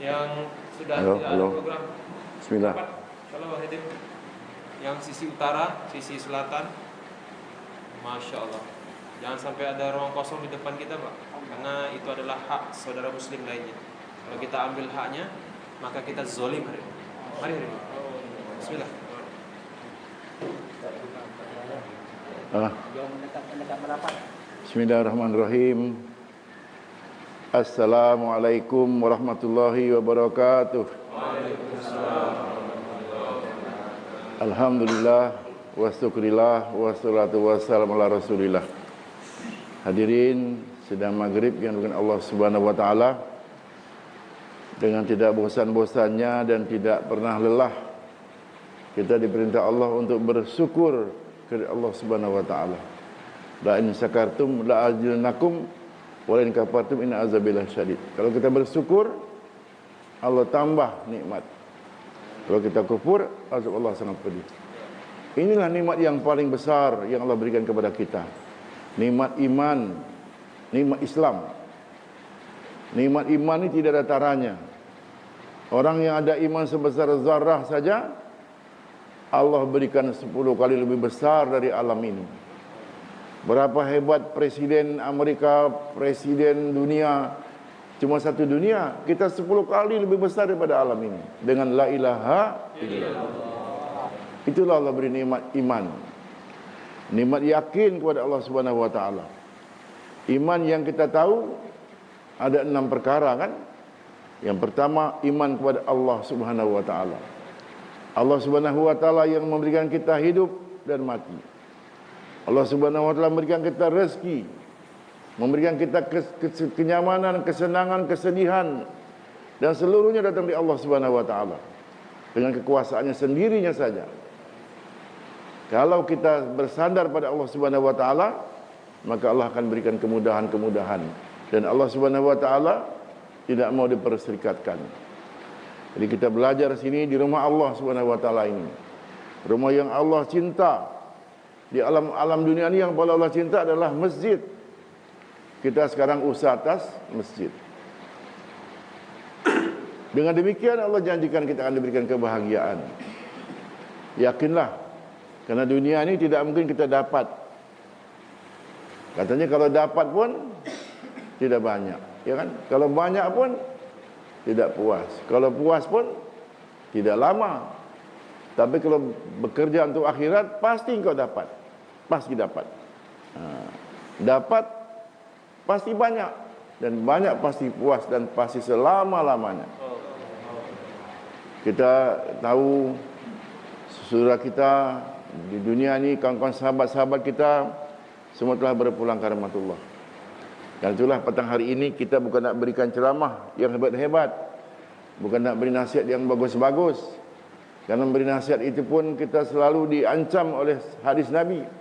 Yang sudah Halo, tidak halo. ada program. Bismillah. Insyaallah wahidin. Yang sisi utara, sisi selatan. Masya Allah. Jangan sampai ada ruang kosong di depan kita, Pak. Karena itu adalah hak saudara muslim lainnya. Kalau kita ambil haknya, maka kita zolim hari ini. Mari hari ini. Bismillah. Bismillahirrahmanirrahim. Assalamualaikum warahmatullahi wabarakatuh. Alhamdulillah wasyukurillah wassalatu wassalamu ala rasulillah. Hadirin sedang maghrib yang dengan Allah subhanahu wa ta'ala, dengan tidak bosan-bosannya dan tidak pernah lelah, kita diperintah Allah untuk bersyukur kepada Allah subhanahu wa ta'ala. La in syakartum la azidannakum wa la in kafartum inna azabi lasyadid. Kalau kita bersyukur, Allah tambah nikmat. Kalau kita kufur, azab Allah sangat pedih. Inilah nikmat yang paling besar yang Allah berikan kepada kita. Nikmat iman, nikmat Islam. Nikmat iman ini tidak ada taranya. Orang yang ada iman sebesar zarah saja, Allah berikan 10 kali lebih besar dari alam ini. Berapa hebat presiden Amerika, presiden dunia, cuma satu dunia, kita 10 kali lebih besar daripada alam ini. Dengan la ilaha illallah. Itulah Allah beri nikmat iman. Nikmat yakin kepada Allah Subhanahu wa taala. Iman yang kita tahu ada 6 perkara kan? Yang pertama, iman kepada Allah Subhanahu wa taala. Allah Subhanahu wa taala yang memberikan kita hidup dan mati. Allah Subhanahu wa taala memberikan kita rezeki, memberikan kita kenyamanan, kesenangan, kesedihan, dan seluruhnya datang dari Allah Subhanahu wa taala dengan kekuasaannya sendirinya saja. Kalau kita bersandar pada Allah Subhanahu wa taala, maka Allah akan berikan kemudahan-kemudahan, dan Allah Subhanahu wa taala tidak mau diperserikatkan. Jadi kita belajar sini di rumah Allah Subhanahu wa taala ini. Rumah yang Allah cinta. Di alam dunia ini yang paling Allah cinta adalah masjid. Kita sekarang usaha atas masjid. Dengan demikian Allah janjikan kita akan diberikan kebahagiaan. Yakinlah, karena dunia ini tidak mungkin kita dapat. Katanya kalau dapat pun tidak banyak, ya kan? Kalau banyak pun tidak puas. Kalau puas pun tidak lama. Tapi kalau bekerja untuk akhirat, pasti engkau dapat. Pasti dapat. Dapat pasti banyak, dan banyak pasti puas, dan pasti selama-lamanya. Kita tahu saudara kita di dunia ini, kawan-kawan sahabat-sahabat kita semua telah berpulang ke rahmatullah. Dan itulah petang hari ini kita bukan nak berikan ceramah yang hebat-hebat, bukan nak beri nasihat yang bagus-bagus. Karena memberi nasihat itu pun kita selalu diancam oleh hadis Nabi.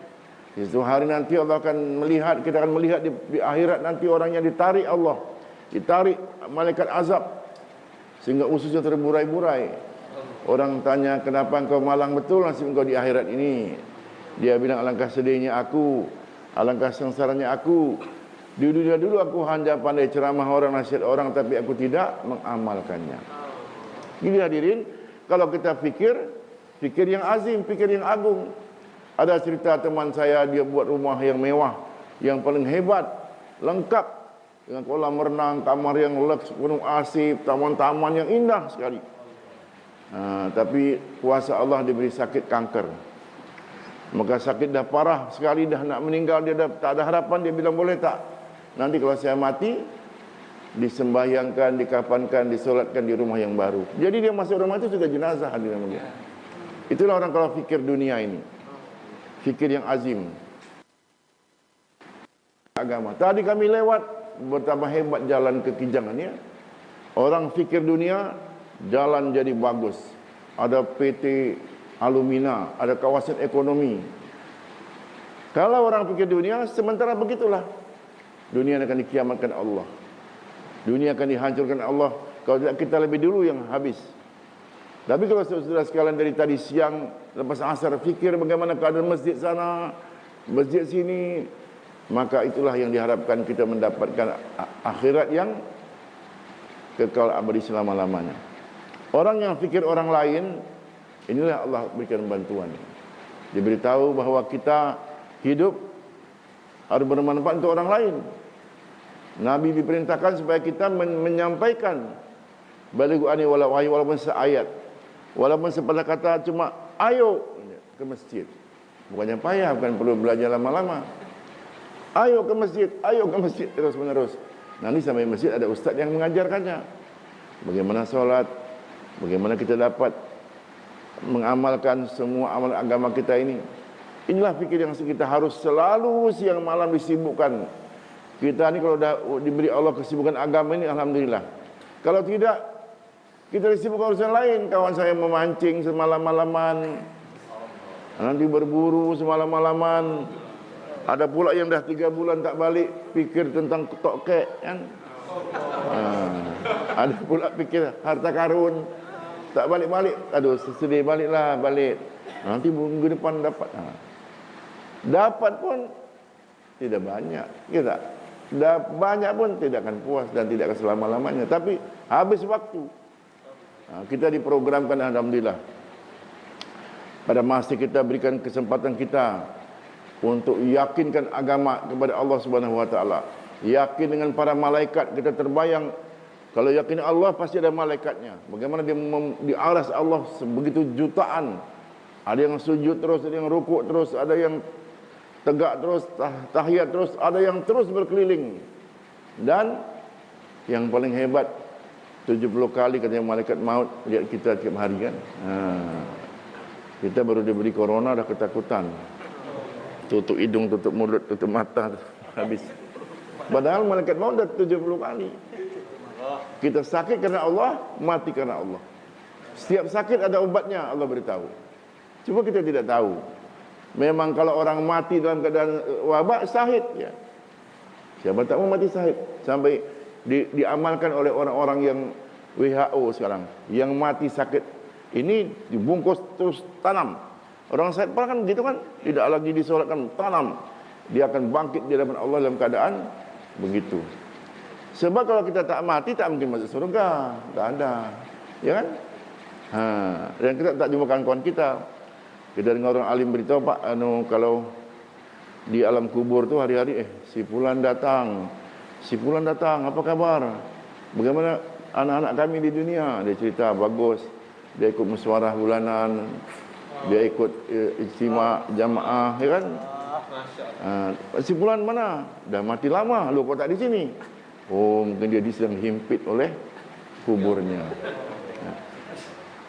Di suatu hari nanti Allah akan melihat, kita akan melihat di akhirat nanti orang yang ditarik Allah, ditarik malaikat azab sehingga ususnya terburai-burai. Orang tanya, kenapa engkau malang betul nasib engkau di akhirat ini? Dia bilang, alangkah sedihnya aku, alangkah sengsaranya aku. Di dunia dulu aku hanya pandai ceramah orang, nasihat orang, tapi aku tidak mengamalkannya. Jadi hadirin, kalau kita fikir yang azim, fikir yang agung. Ada cerita teman saya, dia buat rumah yang mewah, yang paling hebat, lengkap dengan kolam renang, kamar yang lux, penuh AC, taman-taman yang indah sekali. Tapi kuasa Allah diberi sakit kanker. Maka sakit dah parah sekali, dah nak meninggal, dia dah tak ada harapan. Dia bilang, boleh tak nanti kalau saya mati disembahyangkan, dikafankan, disolatkan di rumah yang baru. Jadi dia masuk rumah itu sudah jenazah hadirin dia. Itulah orang kalau fikir dunia ini. Fikir yang azim. Agama. Tadi kami lewat, betapa hebat jalan ke Kijangan ya. Orang fikir dunia, jalan jadi bagus. Ada PT Alumina, ada kawasan ekonomi. Kalau orang fikir dunia, sementara begitulah. Dunia akan dikiamatkan Allah. Dunia akan dihancurkan Allah. Kalau tidak, kita lebih dulu yang habis. Tapi kalau saudara sekalian dari tadi siang lepas asar fikir bagaimana keadaan masjid sana, masjid sini, maka itulah yang diharapkan kita mendapatkan akhirat yang kekal abadi selama-lamanya. Orang yang fikir orang lain, inilah Allah berikan bantuan. Diberitahu bahawa kita hidup harus bermanfaat untuk orang lain. Nabi diperintahkan supaya kita menyampaikan balighu anni walau ayat, walaupun seayat, walaupun sepatah kata, cuma ayo ke masjid. Bukannya payah, bukan perlu belajar lama-lama. Ayo ke masjid terus menerus. Nanti sampai masjid ada ustaz yang mengajarkannya bagaimana solat, bagaimana kita dapat mengamalkan semua amal agama kita ini. Inilah fikir yang kita harus selalu siang malam disibukkan. Kita ni kalau dah diberi Allah kesibukan agama ini, alhamdulillah. Kalau tidak, kita disibukkan urusan lain. Kawan saya memancing semalam-malaman, nanti berburu semalam-malaman. Ada pula yang dah 3 bulan tak balik, fikir tentang tokek kan. Ada pula fikir harta karun, tak balik-balik. Aduh, sedih, baliklah, balik. Nanti minggu depan dapat. Dapat pun tidak banyak. Kita banyak pun tidak akan puas dan tidak akan selama-lamanya. Tapi habis waktu. Kita diprogramkan, alhamdulillah. Pada masa kita berikan kesempatan kita untuk yakinkan agama kepada Allah Subhanahu wa taala. Yakin dengan para malaikat, kita terbayang kalau yakin Allah pasti ada malaikatnya. Bagaimana dia di aras Allah sebegitu jutaan. Ada yang sujud terus, ada yang rukuk terus, ada yang tegak terus, tahiyat terus, ada yang terus berkeliling. Dan yang paling hebat, 70 kali katanya malaikat maut lihat kita tiap hari kan. Kita baru diberi corona dah ketakutan. Tutup hidung, tutup mulut, tutup mata, habis. Padahal malaikat maut dah 70 kali. Kita sakit kerana Allah, mati kerana Allah. Setiap sakit ada ubatnya, Allah beritahu. Cuma kita tidak tahu. Memang kalau orang mati dalam keadaan wabak, syahid ya. Siapa tak mau mati syahid. Sampai diamalkan oleh orang-orang yang WHO sekarang, yang mati sakit ini dibungkus terus tanam. Orang sakit parah kan gitu kan, tidak lagi disolatkan, tanam. Dia akan bangkit di hadapan Allah dalam keadaan begitu. Sebab kalau kita tak mati, tak mungkin masuk surga. Tak ada. Ya kan? Dan kita tak jumpa kawan-kawan kita. Kita dengar orang alim beritahu, Pak, kalau di alam kubur tu hari-hari, si fulan datang. Si fulan datang, apa kabar? Bagaimana anak-anak kami di dunia? Dia cerita, bagus. Dia ikut musyawarah bulanan. Dia ikut ijtima jamaah, ya kan? Si fulan mana? Dah mati lama, lu kok tak di sini? Oh, mungkin dia sedang dihimpit oleh kuburnya.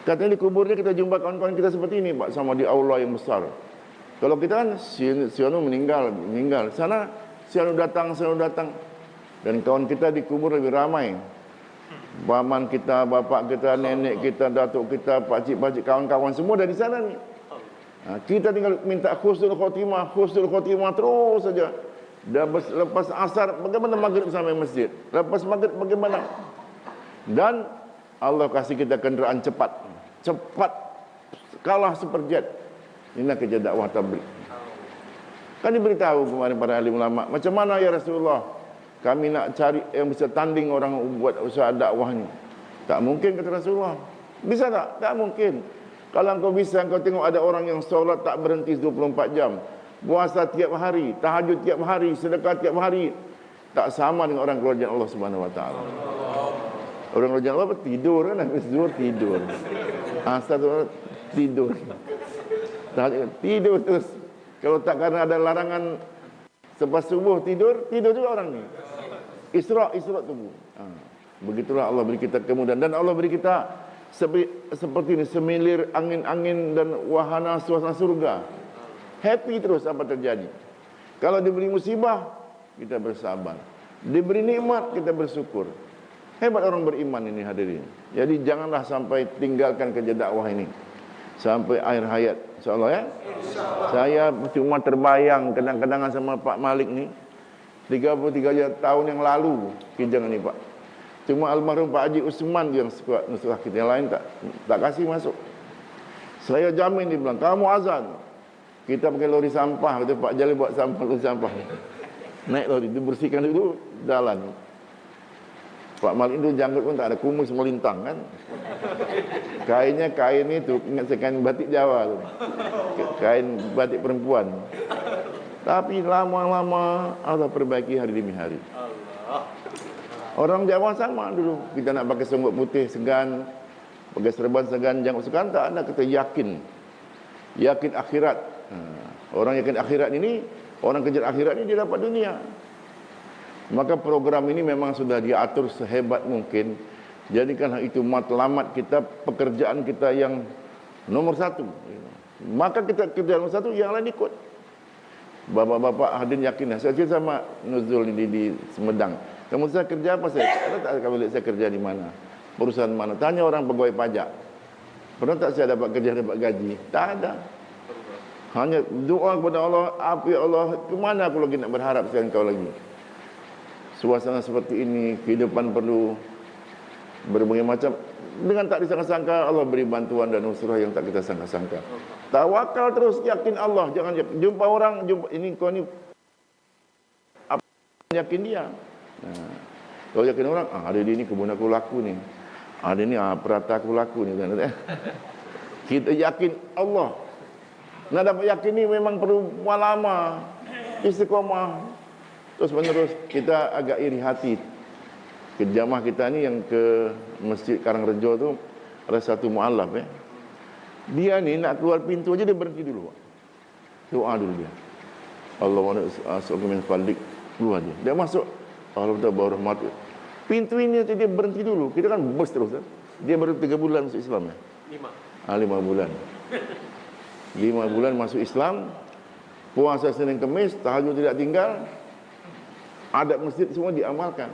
Katanya di kuburnya kita jumpa kawan-kawan kita seperti ini, Pak, sama di aula yang besar. Kalau kita kan sianu meninggal. Sana sianu datang. Dan kawan kita di kubur lebih ramai. Paman kita, bapak kita, nenek kita, datuk kita, pakcik-pakcik, kawan-kawan semua dari sana ni. Kita tinggal minta husnul khotimah terus saja. Dah lepas asar bagaimana maghrib sampai masjid. Lepas maghrib bagaimana? Dan Allah kasih kita kenderaan cepat kalah seperjet. Inilah kerja dakwah tabligh. Kan diberitahu kemarin para alim ulama, macam mana ya Rasulullah kami nak cari yang bisa tanding orang buat usaha dakwah ni? Tak mungkin kata Rasulullah. Bisa tak? Tak mungkin. Kalau engkau bisa, engkau tengok ada orang yang solat tak berhenti 24 jam, puasa tiap hari, tahajud tiap hari, sedekah tiap hari, tak sama dengan orang keluar jalan Allah Subhanahu wa taala. Orang keluar jalan Allah tidur kan, habis zuhur tidur. Asar tidur. Tidur terus. Kalau tak karena ada larangan selepas subuh tidur juga orang ni. Isra' tubuh. Begitulah Allah beri kita kemudahan. Dan Allah beri kita seperti ini, semilir angin-angin dan wahana suasana surga. Happy terus apa terjadi. Kalau diberi musibah, kita bersabar. Diberi nikmat, kita bersyukur. Hebat orang beriman ini hadirin. Jadi janganlah sampai tinggalkan kerja dakwah ini sampai akhir hayat, insyaallah ya. Saya cuma terbayang kadang-kadang sama Pak Malik ni 33 tahun yang lalu kijangan ni Pak. Cuma almarhum Pak Haji Usman yang suka nusrah kita, yang lain tak kasih masuk. Saya jamin, dia bilang, kamu azan, kita pakai lori sampah, kata Pak Jalil buat sampah, lori sampah. Naik lori, dibersihkan dulu jalan. Pak Malik itu janggut pun tak ada, kumus melintang kan. Kainnya kain itu, ingat saya kain batik Jawa tu. Kain batik perempuan. Tapi lama-lama Allah perbaiki hari demi hari. Orang Jawa sama dulu. Kita nak pakai songkok putih segan, pakai serban segan, janggut segan, tak ada. Kita yakin. Yakin akhirat. Orang yakin akhirat ini, orang kejar akhirat ini dia dapat dunia. Maka program ini memang sudah diatur sehebat mungkin. Jadikanlah itu matlamat kita, pekerjaan kita yang nomor satu. Maka kita kerja nomor satu, yang lain ikut. Bapak-bapak hadirin yakin. Saya cerita sama Nuzul di Semedang. Kamu saya kerja apa saya? Tak kamu lihat saya kerja di mana? Perusahaan mana? Tanya orang pegawai pajak. Pernah tak saya dapat kerja, dapat gaji? Tak ada. Hanya doa kepada Allah, apa ya Allah, kemana aku lagi nak berharap sekarang kau lagi? Suasana seperti ini, kehidupan perlu berbagai macam. Dengan tak disangka-sangka, Allah beri bantuan dan nusrah yang tak kita sangka-sangka. Tawakal terus, yakin Allah. Jangan jumpa orang, ini kau ni apa yakin dia. Nah, kalau yakin orang, hari ini kebun aku laku ni. Hari ini perata aku laku ni. Kita yakin Allah. Nak dapat yakin ni memang perlu lama, istiqomah. Terus menerus kita agak iri hati. Jamaah kita ni yang ke Masjid Karangrejo tu ada satu mualaf Dia ni nak keluar pintu aja dia berhenti dulu. Doa dulu dia. Allah wa as'aluka min fadlik, keluar dia. Dia masuk Allah taala rahmat. Pintu ini dia berhenti dulu. Kita kan bos terus kan. Dia baru 3 bulan masuk Islam 5 bulan. 5 bulan masuk Islam. Puasa Senin Khamis, tahajud tidak tinggal. Adat masjid semua diamalkan.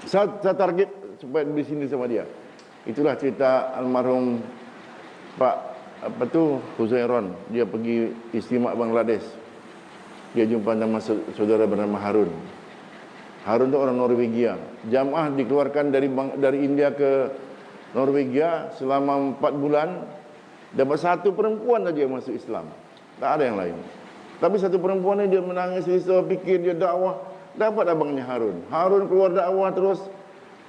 Saya target supaya di sini sama dia. Itulah cerita almarhum Pak Huzairon. Dia pergi istimak Bangladesh. Dia jumpa nama saudara bernama Harun. Harun itu orang Norwegia. Jamaah dikeluarkan dari India ke Norwegia selama 4 bulan. Dapat satu perempuan saja yang masuk Islam. Tak ada yang lain. Tapi satu perempuan ni dia menangis, risau, fikir, dia dakwah. Dapat abangnya Harun. Harun keluar dakwah terus.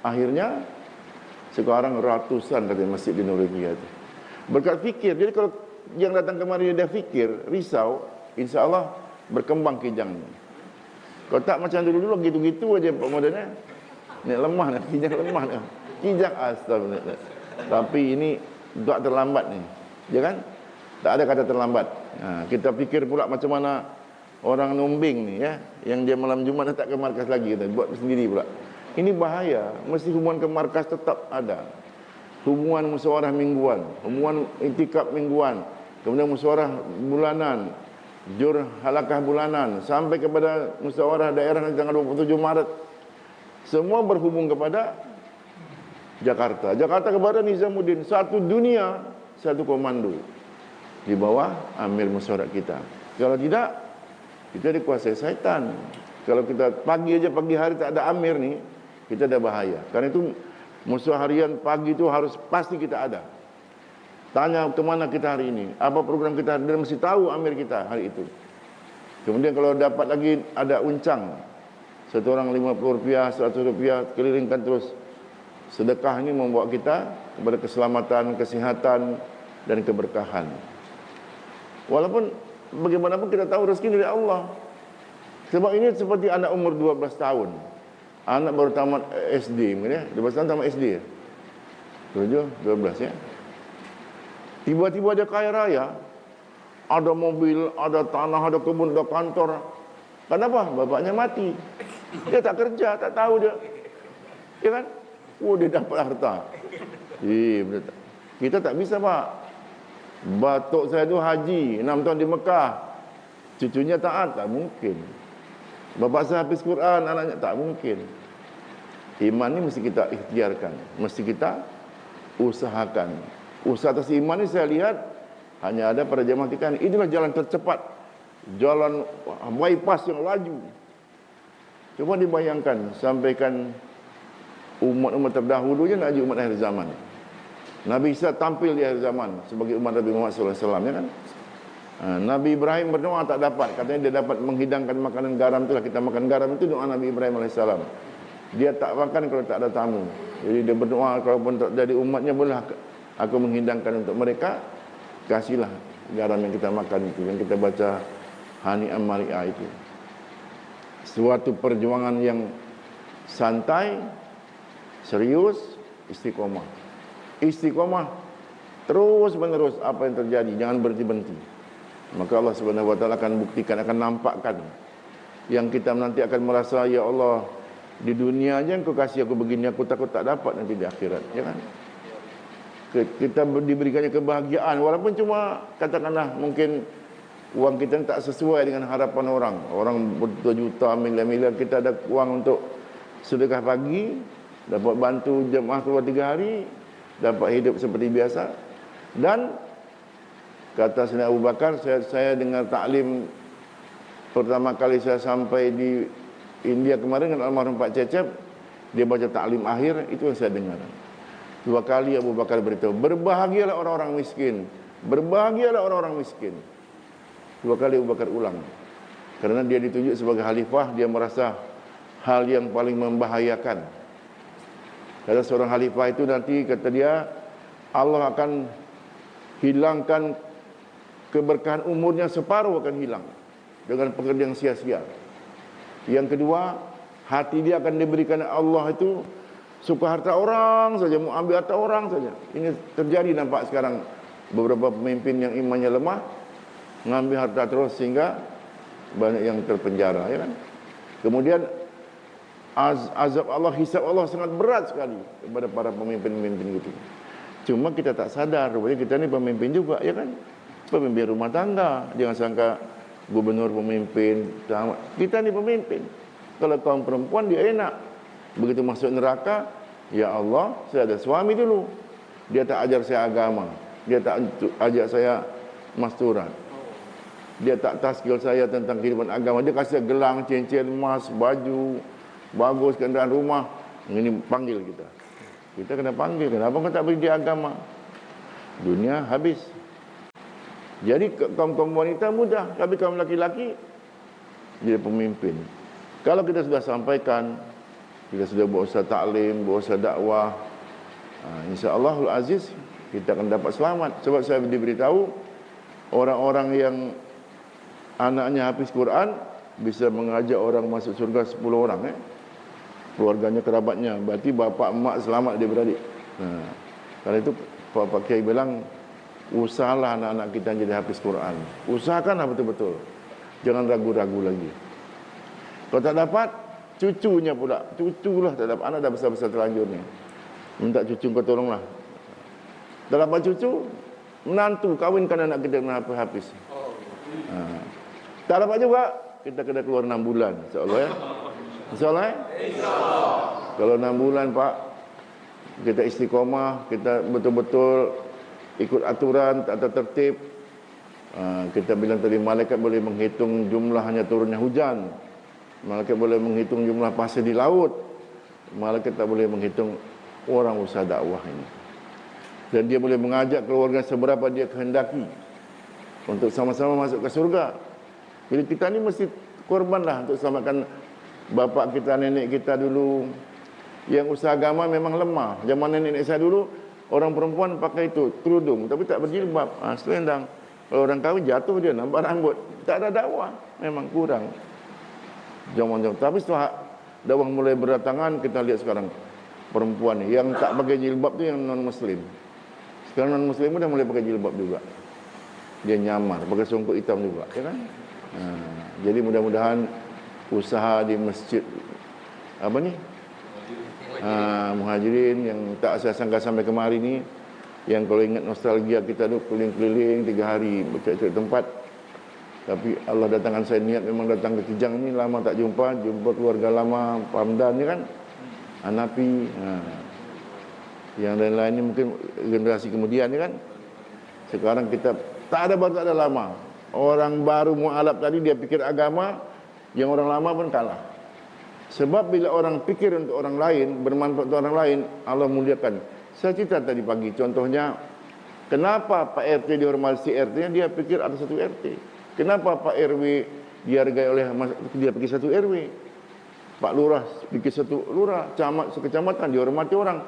Akhirnya, sekarang ratusan dari masjid di Norwegia itu. Berkat fikir. Jadi kalau yang datang kemari dia fikir, risau, insya Allah berkembang kijangnya. Kalau tak macam dulu-dulu, gitu-gitu aja Pak Modennya. Ni lemah ni, kijang lemah ni. Kijang astagfirullah. Tapi ini tak terlambat ni. Ya kan? Tak ada kata terlambat. Kita fikir pula macam mana orang nombing ni ya, yang dia malam Jumaat tak ke markas lagi, kita buat sendiri pula. Ini bahaya. Mesti hubungan ke markas tetap ada. Hubungan musyawarah mingguan, hubungan intikab mingguan, kemudian musyawarah bulanan, jur halakah bulanan, sampai kepada musyawarah daerah nanti tanggal 27 Maret. Semua berhubung kepada Jakarta. Jakarta kepada Nizamuddin. Satu dunia, satu komando. Di bawah amir musyawarah kita. Kalau tidak, kita dikuasai syaitan. Kalau kita pagi hari tak ada amir ni, kita dah bahaya. Karena itu musuh harian pagi itu harus pasti kita ada. Tanya ke mana kita hari ini, apa program kita, dan mesti tahu amir kita hari itu. Kemudian kalau dapat lagi ada uncang, satu orang RM50, RM100, kelilingkan terus. Sedekah ini membawa kita kepada keselamatan, kesihatan dan keberkahan. Walaupun bagaimanapun kita tahu rezeki dari Allah. Sebab ini seperti anak umur 12 tahun. Anak baru tamat SD, ya. 12 tahun tamat SD. 7, 12 ya. Tiba-tiba dia kaya raya. Ada mobil, ada tanah, ada kebun, ada kantor. Kenapa? Bapaknya mati. Dia tak kerja, tak tahu dia. Ya kan? Oh, dia dapat harta. Kita tak bisa, Pak. Batuk saya tu haji 6 tahun di Mekah. Cucunya taat, tak mungkin. Bapak saya habis Quran, anaknya tak mungkin. Iman ni mesti kita ikhtiarkan, mesti kita usahakan. Usaha atas iman ni saya lihat hanya ada pada jamaah kita ni. Inilah jalan tercepat, jalan bypass yang laju. Coba dibayangkan, sampaikan umat-umat terdahulunya nak jadi umat akhir zaman. Nabi Isa tampil di akhir zaman sebagai umat Nabi Muhammad SAW, ya kan? Nabi Ibrahim berdoa tak dapat, katanya dia dapat menghidangkan makanan garam, itulah kita makan garam, itu doa Nabi Ibrahim AS. Dia tak makan kalau tak ada tamu. Jadi dia berdoa, kalaupun tak jadi umatnya, boleh aku menghidangkan untuk mereka. Kasihlah garam yang kita makan itu, yang kita baca Hani'an Mari'ah itu. Suatu perjuangan yang santai, serius, istiqomah. Istiqomah terus menerus, apa yang terjadi, jangan berhenti-henti. Maka Allah Subhanahu wa taala akan buktikan, akan nampakkan. Yang kita nanti akan merasa, ya Allah, di dunia aja Engkau kasih aku begini, aku takut tak dapat nanti di akhirat, ya kan? Kita diberikannya kebahagiaan, walaupun cuma katakanlah mungkin uang kita tak sesuai dengan harapan orang. Orang berjuta, miliar-miliar, kita ada uang untuk sedekah pagi, dapat bantu jemaah keluar 3 hari, dapat hidup seperti biasa. Dan kata Sayyidina Abu Bakar, saya dengar taklim pertama kali saya sampai di India kemarin dengan almarhum Pak Cecep, dia baca taklim akhir, itu yang saya dengar. 2 kali Abu Bakar beritahu, berbahagialah orang-orang miskin, berbahagialah orang-orang miskin. 2 kali Abu Bakar ulang. Karena dia ditunjuk sebagai khalifah, dia merasa hal yang paling membahayakan. Kata seorang khalifah itu nanti, kata dia, Allah akan hilangkan keberkahan umurnya, separuh akan hilang dengan pekerjaan sia-sia. Yang kedua, hati dia akan diberikan Allah itu suka harta orang saja, mau ambil harta orang saja. Ini terjadi nampak sekarang, beberapa pemimpin yang imannya lemah mengambil harta terus sehingga banyak yang terpenjara, ya kan? Kemudian azab Allah, hisab Allah sangat berat sekali kepada para pemimpin-pemimpin itu. Cuma kita tak sadar, rupanya kita ni pemimpin juga, ya kan? Pemimpin rumah tangga. Jangan sangka gubernur pemimpin, kita ni pemimpin. Kalau kaum perempuan dia enak, begitu masuk neraka, ya Allah, saya ada suami dulu, dia tak ajar saya agama, dia tak ajak saya masturat, dia tak taskil saya tentang kehidupan agama, dia kasih gelang, cincin emas, baju bagus, kendaraan rumah. Ini panggil kita, kita kena panggil. Kenapa kau tak beri dia agama? Dunia habis. Jadi kaum wanita mudah, tapi kaum laki-laki jadi pemimpin. Kalau kita sudah sampaikan, kita sudah buat usaha taklim, buat usaha dakwah, insya-Allahul Aziz kita akan dapat selamat. Sebab saya diberitahu orang-orang yang anaknya hafiz Quran bisa mengajak orang masuk surga 10 orang, keluarganya, kerabatnya. Berarti bapa emak selamat dia beradik. Kalau itu Pak Kiai bilang, usahalah anak-anak kita jadi hafiz Quran. Usahakanlah betul-betul. Jangan ragu-ragu lagi. Kalau tak dapat, cucunya pula. Cuculah tak dapat. Anak dah besar-besar terlanjur ni. Minta cucu kau tolonglah. Tak dapat cucu, menantu, kawinkan anak kita dengan hafiz. Tak dapat juga, kita kena keluar 6 bulan. InsyaAllah, ya. InsyaAllah, ya. InsyaAllah. Kalau 6 bulan, Pak, kita istiqomah, kita betul-betul ikut aturan, tata tertib. Kita bilang tadi, malaikat boleh menghitung jumlahnya turunnya hujan, malaikat boleh menghitung jumlah pasir di laut, malaikat tak boleh menghitung orang usaha dakwah ini. Dan dia boleh mengajak keluarga seberapa dia kehendaki untuk sama-sama masuk ke surga. Jadi kita ni mesti korbanlah untuk selamatkan bapa kita, nenek kita dulu. Yang usaha agama memang lemah. Zaman nenek saya dulu, orang perempuan pakai itu, kerudung, tapi tak berjilbab, selendang. Kalau orang kahwin jatuh dia, nampak rambut. Tak ada dakwah, memang kurang. Zaman-zaman. Tapi setelah dakwah mulai berdatangan, kita lihat sekarang perempuan yang tak pakai jilbab tu yang non-muslim. Sekarang non-muslim pun dah mulai pakai jilbab juga. Dia nyamar, pakai songkok hitam juga, ya kan? Jadi mudah-mudahan usaha di masjid Muhajirin yang tak saya sangka sampai kemari ni, yang kalau ingat nostalgia kita tu keliling-keliling 3 hari bercari-cari tempat. Tapi Allah datangkan saya niat memang datang ke Kijang ni, lama tak jumpa keluarga lama, Pamdan ni kan, Hanapi, yang lain-lain ni mungkin generasi kemudian ni kan. Sekarang kita tak ada baru tak ada lama. Orang baru mualaf tadi dia pikir agama, yang orang lama pun kalah. Sebab bila orang pikir untuk orang lain, bermanfaat untuk orang lain, Allah muliakan. Saya cerita tadi pagi, contohnya, kenapa Pak RT dihormati RT-nya, dia pikir ada satu RT. Kenapa Pak RW dihargai oleh dia pergi satu RW. Pak Lurah, speaker satu lurah, camat sekecamatan dihormati orang,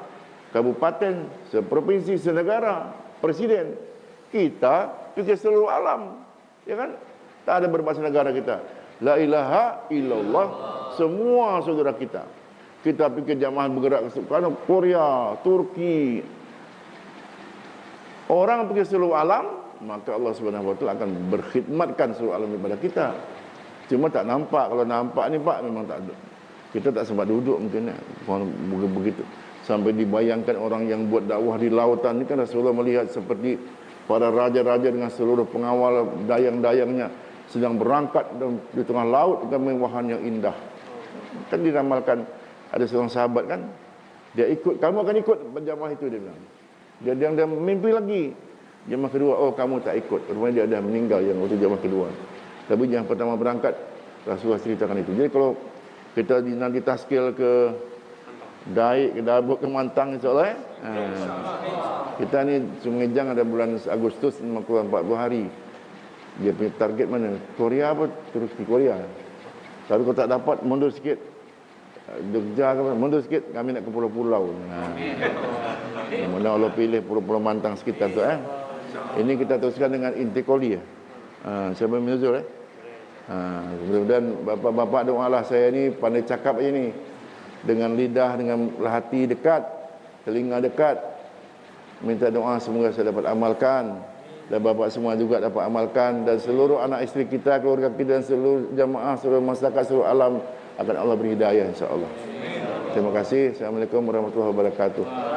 kabupaten, seprovinsi, senegara, presiden. Kita fikir seluruh alam, ya kan? Tak ada berbahasa negara kita. La ilaha illallah, semua saudara kita. Kita fikir jamaah bergerak ke Korea, Turki. Orang fikir seluruh alam, maka Allah Subhanahu wa taala akan berkhidmatkan seluruh alam kepada kita. Cuma tak nampak. Kalau nampak ni Pak, memang tak ada. Kita tak sempat duduk mungkin begitu. Sampai dibayangkan orang yang buat dakwah di lautan ni kan Rasulullah melihat seperti para raja-raja dengan seluruh pengawal dayang-dayangnya sedang berangkat di tengah laut dengan kemewahan yang indah. Kan diramalkan ada seorang sahabat kan, dia ikut, kamu akan ikut jamaah itu, dia bilang. Dia mimpi lagi. Jamaah kedua, oh kamu tak ikut. Rupanya dia ada meninggal yang waktu jamaah kedua. Tapi yang pertama berangkat, Rasulullah ceritakan itu. Jadi kalau kita nanti taskil ke Daik, ke Dabuk, ke Mantang insyaAllah kita ni Sungai Jang ada bulan Agustus 40 hari. Dia punya target mana? Korea apa? Terus di Korea. Tapi kalau tak dapat, mundur sikit. Jogja ke, mundur sikit, kami nak ke pulau-pulau. Mana Allah pilih pulau-pulau Mantang sekitar tu Ini kita teruskan dengan Intikoli siapa yang menuzul mudah-mudahan bapak-bapak doalah saya ni pandai cakap aja ni. Dengan lidah, dengan hati dekat, telinga dekat. Minta doa semoga saya dapat amalkan. Dan bapak semua juga dapat amalkan. Dan seluruh anak isteri kita, keluarga kita dan seluruh jamaah, seluruh masyarakat, seluruh alam akan Allah beri hidayah insya-Allah. Terima kasih. Assalamualaikum warahmatullahi wabarakatuh.